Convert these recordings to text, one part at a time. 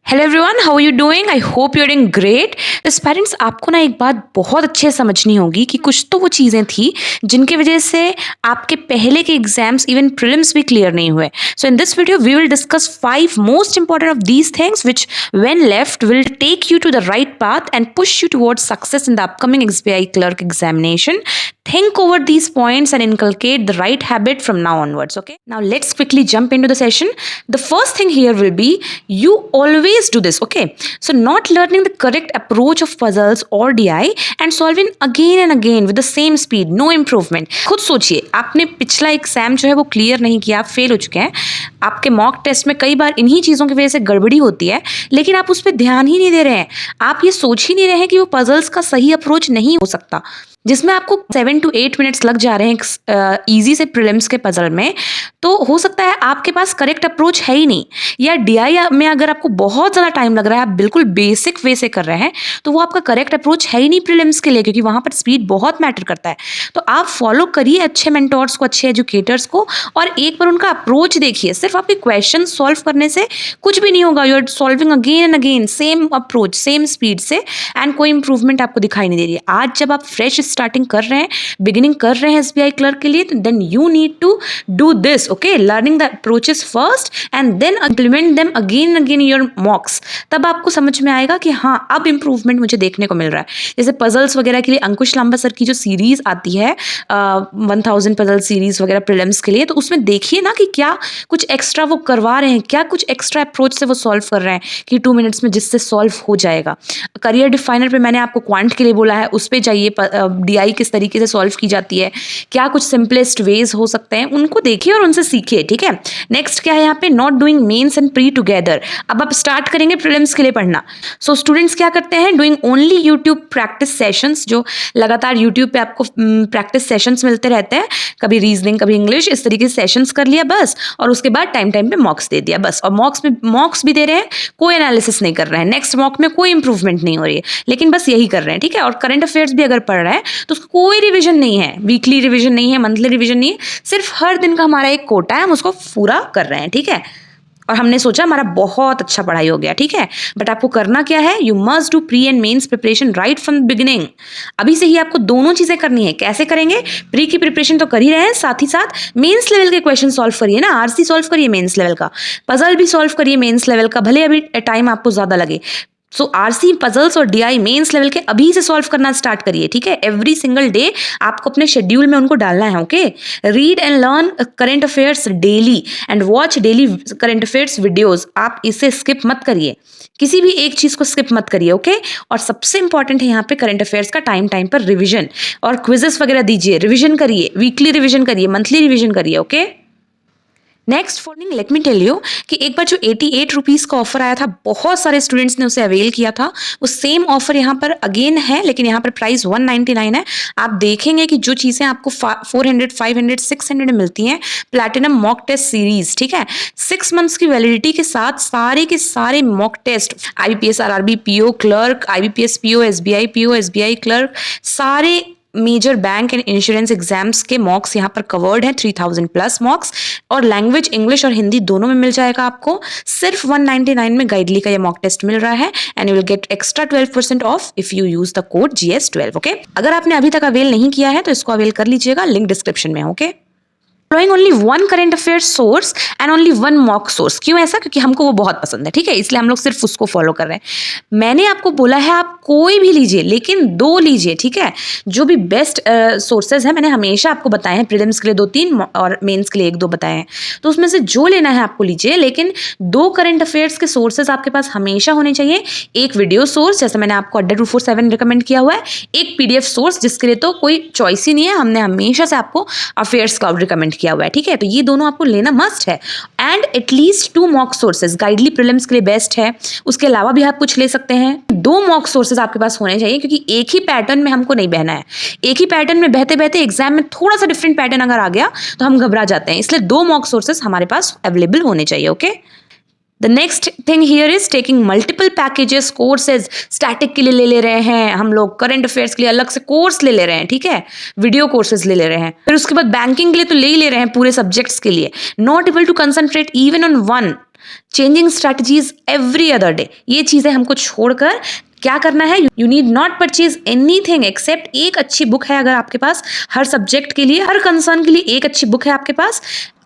Hello everyone, how are you doing? I hope you are doing great. बस parents, आपको ना एक बात बहुत अच्छे से समझनी होगी कि कुछ तो वो चीज़ें थी जिनकी वजह से आपके पहले के एग्जाम्स इवन प्रीलिम्स भी क्लियर नहीं हुए। So in this video we will discuss 5 most important of these things which when left will take you to the right path and push you towards success in the upcoming SBI clerk examination. Think over these points and inculcate the right habit from now onwards. Okay, now let's quickly jump into the session. The first thing here will be you always do this. Okay, so not learning the correct approach of puzzles or DI and solving again and again with the same speed, no improvement. खुद सोचिए, आपने पिछला exam जो है वो clear नहीं किया, आप फेल हो चुके हैं। आपके मॉक टेस्ट में कई बार इन्हीं चीज़ों की वजह से गड़बड़ी होती है, लेकिन आप उस पर ध्यान ही नहीं दे रहे हैं। आप ये सोच ही नहीं रहे हैं कि वो पजल्स का सही अप्रोच नहीं हो सकता, जिसमें आपको 7 to 8 मिनट्स लग जा रहे हैं इजी से प्रीलिम्स के पजल में। तो हो सकता है आपके पास करेक्ट अप्रोच है ही नहीं, या DI में अगर आपको बहुत ज़्यादा टाइम लग रहा है, आप बिल्कुल बेसिक वे से कर रहे हैं, तो वो आपका करेक्ट अप्रोच है ही नहीं प्रीलिम्स के लिए, क्योंकि वहाँ पर स्पीड बहुत मैटर करता है। तो आप फॉलो करिए अच्छे मेंटोर्स को, अच्छे एजुकेटर्स को, और एक बार उनका अप्रोच देखिए। सिर्फ आपके क्वेश्चन सॉल्व करने से कुछ भी नहीं होगा। You are solving again and again same approach, same speed से, एंड कोई इंप्रूवमेंट आपको दिखाई नहीं दे रही है। आज जब आप फ्रेश स्टार्टिंग कर रहे हैं, बिगिनिंग कर रहे हैं SBI क्लर्क के लिए, तो then you need to do this. Okay, learning the approaches first and then implement them again and again your mocks. तब आपको समझ में आएगा कि हाँ, अब इंप्रूवमेंट मुझे देखने को मिल रहा है। जैसे पजल्स वगैरह के लिए अंकुश लांबा सर की जो सीरीज आती है 1000 पजल सीरीज वगैरह प्रीलिम्स के लिए, तो उसमें देखिए ना कि क्या कुछ एक्स्ट्रा वो करवा रहे हैं, क्या कुछ एक्स्ट्रा अप्रोच से वो सॉल्व कर रहे हैं कि 2 मिनट्स में जिससे सॉल्व हो जाएगा। करियर डिफाइनर पे मैंने आपको क्वांट के लिए बोला है, उस पर जाइए। DI किस तरीके से सॉल्व की जाती है, क्या कुछ सिंपलेस्ट वेज हो सकते हैं, उनको देखिए और उनसे सीखिए। ठीक है, नेक्स्ट क्या है यहाँ पे, not doing mains and pre together. अब आप स्टार्ट करेंगे प्रीलिम्स के लिए पढ़ना। सो स्टूडेंट्स क्या करते हैं, doing only YouTube practice sessions, जो लगातार यूट्यूब पे आपको प्रैक्टिस सेशंस मिलते रहते हैं, कभी रीजनिंग कभी इंग्लिश, इस तरीके से सेशंस कर लिया बस, और उसके बाद टाइम टाइम पे मॉक्स दे दिया बस। और मॉक्स भी दे रहे हैं, कोई एनालिसिस नहीं कर रहे हैं, नेक्स्ट मॉक में कोई इंप्रूवमेंट नहीं हो रही है, लेकिन बस यही कर रहे हैं। ठीक है, और करंट अफेयर्स भी अगर पढ़ रहा है तो उसको कोई रिविजन नहीं है, वीकली रिविजन नहीं है, मंथली रिविजन नहीं है, सिर्फ हर दिन का हमारा एक कोटा है, हम उसको पूरा कर रहे हैं। ठीक है, और हमने सोचा हमारा बहुत अच्छा पढ़ाई हो गया। ठीक है, बट आपको करना क्या है, you must do pre and mains preparation right from the beginning. अभी से ही आपको दोनों चीजें करनी है। कैसे करेंगे, प्री की प्रिपरेशन तो कर ही रहे हैं, साथ ही साथ मेंस लेवल के क्वेश्चन सॉल्व करिए ना। RC सॉल्व करिए मेंस लेवल का, पजल भी सॉल्व करिए मेंस लेवल का, भले अभी टाइम आपको ज्यादा लगे। सो RC पजल्स और DI मेंस लेवल के अभी से सॉल्व करना स्टार्ट करिए। ठीक है, एवरी सिंगल डे आपको अपने शेड्यूल में उनको डालना है। Okay, read and learn current affairs daily and watch daily current affairs videos. आप इसे स्किप मत करिए, किसी भी एक चीज को स्किप मत करिए। ओके, और सबसे इंपॉर्टेंट है यहाँ पे करंट अफेयर्स का टाइम टाइम पर रिविजन, और क्विजेस वगैरह दीजिए, रिविजन करिए, वीकली रिविजन करिए, मंथली रिविजन करिए। ओके, नेक्स्ट फॉरनिंग लेट मी टेल यू कि एक बार जो 88 रुपीज़ का ऑफर आया था, बहुत सारे स्टूडेंट्स ने उसे अवेल किया था। वो सेम ऑफर यहाँ पर अगेन है, लेकिन यहाँ पर प्राइस 199 है। आप देखेंगे कि जो चीज़ें आपको 400, 500, 600 में मिलती हैं, प्लैटिनम मॉक टेस्ट सीरीज। ठीक है, 6 मंथ्स की वैलिडिटी के साथ सारे के सारे mock test, IBPS RRB PO clerk, IBPS PO PO SBI clerk, सारे major bank and insurance exams के मॉक्स यहाँ पर कवर्ड है, 3000 प्लस मॉक्स, और लैंग्वेज इंग्लिश और हिंदी दोनों में मिल जाएगा आपको। सिर्फ 199 में गाइडली का ये मॉक टेस्ट मिल रहा है, and you will get extra 12% of if you use the code GS12। Okay, अगर आपने अभी तक अवेल नहीं किया है तो इसको अवेल कर लीजिएगा, लिंक डिस्क्रिप्शन में। Okay, Following only one current affairs source and only one mock source। क्यों ऐसा, क्योंकि हमको वो बहुत पसंद है। ठीक है, इसलिए हम लोग सिर्फ उसको फॉलो कर रहे हैं। मैंने आपको बोला है आप कोई भी लीजिए, लेकिन 2 लीजिए। ठीक है, जो भी बेस्ट सोर्सेज हैं, मैंने हमेशा आपको बताए हैं, प्रीलिम्स के लिए 2-3 और मेंस के लिए 1-2 बताए हैं, तो उसमें से जो लेना है आपको लीजिए, लेकिन 2 करंट अफेयर्स के सोर्सेज आपके पास हमेशा होने चाहिए। एक वीडियो सोर्स, जैसे मैंने आपको अड्डा 247 रिकमेंड किया हुआ है, एक PDF सोर्स, जिसके लिए तो कोई चॉइस ही नहीं है, हमने हमेशा से आपको अफेयर्स क्लाउड रिकमेंड किया हुआ है। ठीक है, तो ये दोनों आपको लेना मस्ट है, and at least 2 mock sources गाइडली prelims के लिए बेस्ट है। उसके अलावा भी आप कुछ ले सकते हैं। 2 मॉक सोर्सेज आपके पास होने चाहिए, क्योंकि एक ही पैटर्न में हमको नहीं बहना है। एक ही पैटर्न में बहते बहते एग्जाम में थोड़ा सा डिफरेंट पैटर्न अगर आ गया तो हम घबरा जाते हैं, इसलिए 2 मॉक सोर्सेज हमारे पास अवेलेबल होने चाहिए। Okay, the next thing here is taking multiple packages, courses. Static के लिए ले रहे हैं हम लोग, करंट अफेयर्स के लिए अलग से कोर्स ले रहे हैं। ठीक है, वीडियो कोर्सेज ले रहे हैं, फिर उसके बाद बैंकिंग के लिए तो ले ही ले रहे हैं पूरे सब्जेक्ट्स के लिए। Not able to concentrate even on one, changing strategies every other day, ये चीज़ें हमको छोड़कर क्या करना है, you need not purchase anything except एक अच्छी बुक है अगर आपके पास, हर सब्जेक्ट के लिए, हर कंसर्न के लिए एक अच्छी बुक है आपके पास।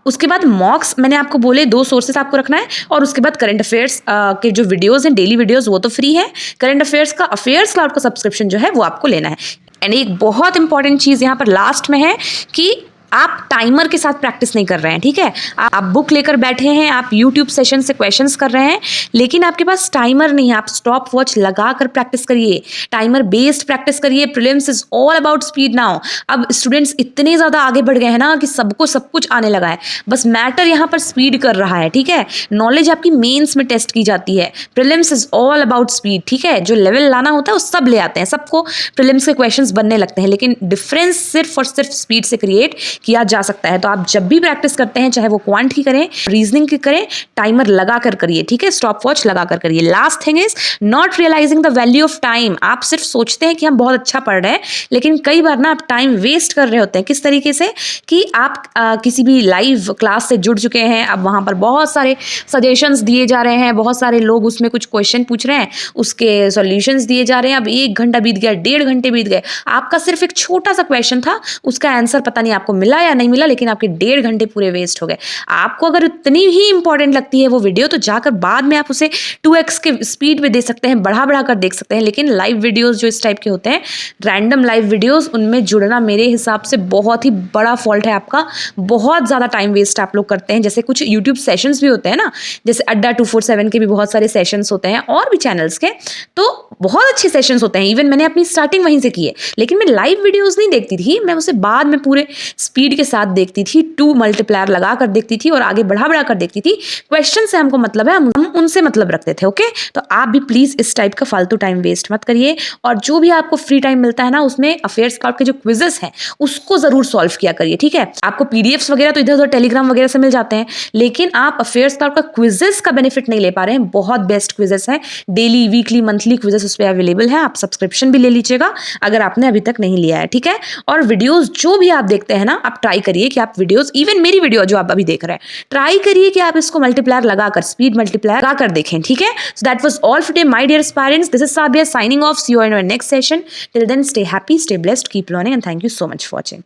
उसके बाद मॉक्स मैंने आपको बोले 2 सोर्सेस आपको रखना है, और उसके बाद करंट अफेयर्स के जो वीडियोस हैं, डेली वीडियोस, वो तो फ्री है। करंट अफेयर्स का अफेयर्स क्लाउड का सब्सक्रिप्शन जो है वो आपको लेना है। एंड एक बहुत इंपॉर्टेंट चीज़ यहाँ पर लास्ट में है कि आप टाइमर के साथ प्रैक्टिस नहीं कर रहे हैं, ठीक है। आप बुक लेकर बैठे हैं, आप यूट्यूब सेशन से क्वेश्चंस कर रहे हैं, लेकिन आपके पास टाइमर नहीं है। आप स्टॉप वॉच लगा कर प्रैक्टिस करिए, टाइमर बेस्ड प्रैक्टिस करिए। Prelims is all about speed now. अब स्टूडेंट्स इतने ज़्यादा आगे बढ़ गए हैं ना कि सबको सब कुछ आने लगा है, बस मैटर यहाँ पर स्पीड कर रहा है, ठीक है। नॉलेज आपकी मेंस में टेस्ट की जाती है, prelims is all about speed, ठीक है। जो लेवल लाना होता है वो सब ले आते हैं, सबको प्रीलिम्स के क्वेश्चंस बनने लगते हैं, लेकिन डिफरेंस सिर्फ और सिर्फ स्पीड से क्रिएट किया जा सकता है। तो आप जब भी प्रैक्टिस करते हैं, चाहे वो क्वांट की करें, रीजनिंग की करें, टाइमर लगा कर करिए, ठीक है, स्टॉप वॉच लगा कर करिए। Last thing is not realising the value of time. आप सिर्फ सोचते हैं कि हम बहुत अच्छा पढ़ रहे हैं, लेकिन कई बार ना आप टाइम वेस्ट कर रहे होते हैं। किस तरीके से कि आप किसी भी लाइव क्लास से जुड़ चुके हैं, अब वहां पर बहुत सारे सजेशंस दिए जा रहे हैं, बहुत सारे लोग उसमें कुछ क्वेश्चन पूछ रहे हैं, उसके सॉल्यूशंस दिए जा रहे हैं। अब 1 घंटा बीत गया, 1.5 घंटे बीत गए, आपका सिर्फ एक छोटा सा क्वेश्चन था, उसका आंसर पता नहीं आपको मिला या नहीं मिला, लेकिन आपके 1.5 घंटे पूरे वेस्ट हो गए। आपको अगर इतनी ही इंपॉर्टेंट लगती है वो वीडियो, तो जाकर बाद में आप उसे 2x के स्पीड में दे सकते हैं, बढ़ा बढ़ा कर देख सकते हैं। लेकिन लाइव वीडियोस जो इस टाइप के होते हैं, रैंडम लाइव वीडियोस, उनमें जुड़ना मेरे हिसाब से बहुत ही बड़ा फॉल्ट है आपका। बहुत ज़्यादा टाइम वेस्ट आप लोग करते हैं। जैसे कुछ यूट्यूब सेशंस भी होते हैं ना, जैसे अड्डा 247 के भी बहुत सारे सेशंस होते हैं, और भी चैनल्स के, तो बहुत अच्छे सेशंस होते हैं। इवन मैंने अपनी स्टार्टिंग वहीं से की है, लेकिन मैं लाइव वीडियोस नहीं देखती थी, मैं उसे बाद में पूरे स्पीड के साथ देखती थी, 2 मल्टीप्लायर लगा कर देखती थी, और आगे बढ़ा बढ़ा कर देखती थी। क्वेश्चन से हमको मतलब है, हम उनसे मतलब रखते थे, ओके। तो आप भी प्लीज इस टाइप का फालतू टाइम वेस्ट मत करिए, और जो भी आपको फ्री टाइम मिलता है ना, उसमें अफेयर्स क्लाउड के जो क्विजेस हैं उसको जरूर सॉल्व किया करिए, ठीक है। आपको पीडीएफ्स वगैरह तो इधर उधर टेलीग्राम वगैरह से मिल जाते हैं, लेकिन आप अफेयर्स क्लाउड का क्विजेस का बेनिफिट नहीं ले पा रहे हैं। बहुत बेस्ट क्विजेस हैं, डेली, वीकली, मंथली क्विजेस उस पर अवेलेबल है। आप सब्सक्रिप्शन भी ले लीजिएगा अगर आपने अभी तक नहीं लिया है, ठीक है। और वीडियोस जो भी आप देखते हैं ना, आप ट्राई करिए कि आप वीडियोस, इवन मेरी वीडियो जो आप अभी देख रहे हैं, ट्राई करिए कि आप इसको मल्टीप्लायर लगाकर, स्पीड मल्टीप्लायर लगाकर देखें, ठीक है। So that was all for today my dear aspirants, this is Sabia signing off, see you in our next session. Till then stay happy, stay blessed, keep learning, and thank you so much for watching.